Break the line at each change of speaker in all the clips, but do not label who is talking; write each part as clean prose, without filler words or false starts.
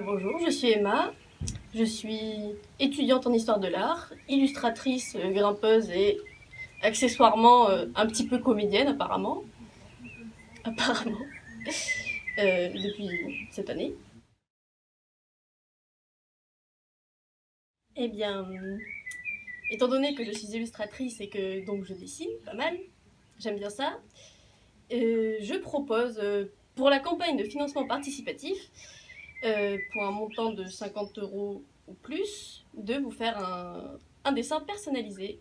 Bonjour, je suis Emma. Je suis étudiante en histoire de l'art, illustratrice, grimpeuse et accessoirement un petit peu comédienne apparemment. Apparemment. Depuis cette année. Eh bien, étant donné que je suis illustratrice et que donc je dessine pas mal, j'aime bien ça, je propose pour la campagne de financement participatif, pour un montant de 50 € ou plus, de vous faire un dessin personnalisé.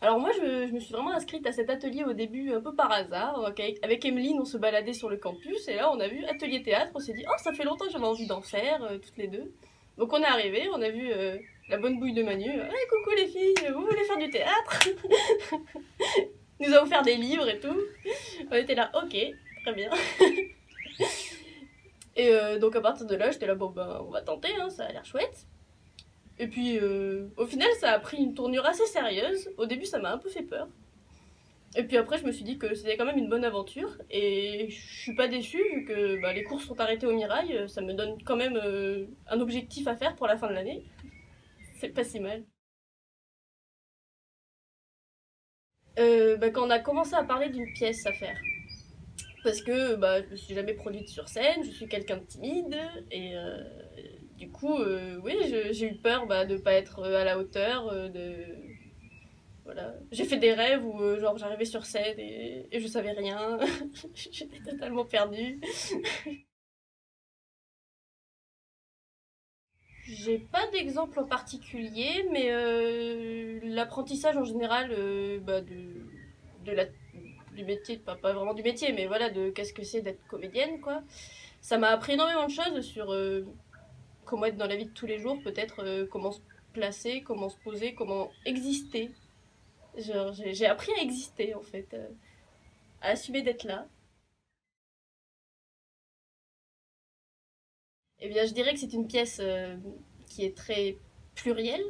Alors moi, je me suis vraiment inscrite à cet atelier au début un peu par hasard. Donc avec Emeline, on se baladait sur le campus et là, on a vu atelier théâtre. On s'est dit, oh, ça fait longtemps que j'avais envie d'en faire, toutes les deux. Donc on est arrivé, on a vu la bonne bouille de Manu. Hey, coucou les filles, vous voulez faire du théâtre? Nous allons faire des livres et tout. On était là, ok, très bien. Et donc à partir de là, j'étais là, bon ben, on va tenter, hein, ça a l'air chouette. Et puis au final, ça a pris une tournure assez sérieuse. Au début, ça m'a un peu fait peur. Et puis après, je me suis dit que c'était quand même une bonne aventure. Et je suis pas déçue, vu que les cours sont arrêtés au Mirail. Ça me donne quand même un objectif à faire pour la fin de l'année. C'est pas si mal. Quand on a commencé à parler d'une pièce à faire. Parce que je me suis jamais produite sur scène, je suis quelqu'un de timide. Et du coup, oui, j'ai eu peur de pas être à la hauteur. Voilà. J'ai fait des rêves où genre j'arrivais sur scène et je savais rien. J'étais totalement perdue. J'ai pas d'exemple en particulier, mais l'apprentissage en général de la, du métier, pas vraiment du métier, mais voilà, de qu'est-ce que c'est d'être comédienne, quoi. Ça m'a appris énormément de choses sur comment être dans la vie de tous les jours, peut-être comment se placer, comment se poser, comment exister. Genre, j'ai appris à exister, en fait, à assumer d'être là. Eh bien, je dirais que c'est une pièce qui est très plurielle,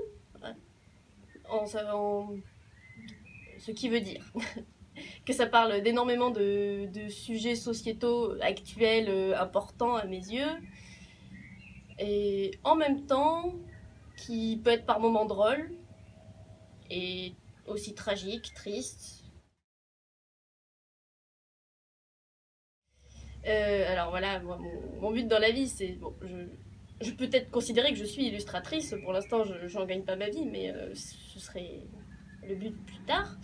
en ce qui veut dire que ça parle d'énormément de sujets sociétaux actuels importants à mes yeux, et en même temps qui peut être par moments drôle et aussi tragique, triste. Alors voilà, moi, mon but dans la vie, c'est bon, je peux peut-être considérer que je suis illustratrice. Pour l'instant, je n'en gagne pas ma vie, mais ce serait le but plus tard.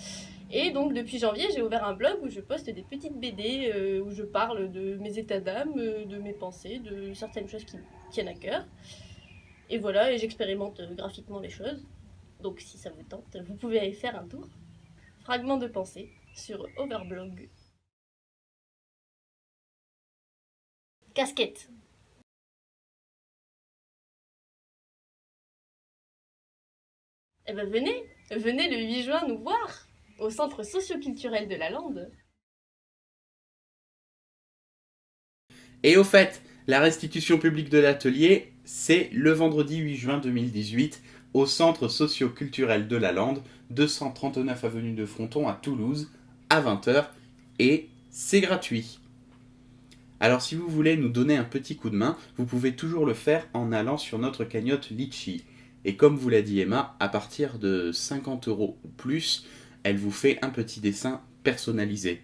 Et donc depuis janvier, j'ai ouvert un blog où je poste des petites BD, où je parle de mes états d'âme, de mes pensées, de certaines choses qui me tiennent à cœur. Et voilà, et j'expérimente graphiquement les choses. Donc si ça vous tente, vous pouvez aller faire un tour. Fragment de pensée sur Overblog. Casquette. Eh ben venez le 8 juin nous voir au centre socioculturel de la Lande.
Et au fait, la restitution publique de l'atelier, c'est le vendredi 8 juin 2018 au Centre socio-culturel de la Lande, 239 avenue de Fronton à Toulouse, à 20 h, et c'est gratuit. Alors si vous voulez nous donner un petit coup de main, vous pouvez toujours le faire en allant sur notre cagnotte Litchi. Et comme vous l'a dit Emma, à partir de 50 € ou plus, elle vous fait un petit dessin personnalisé.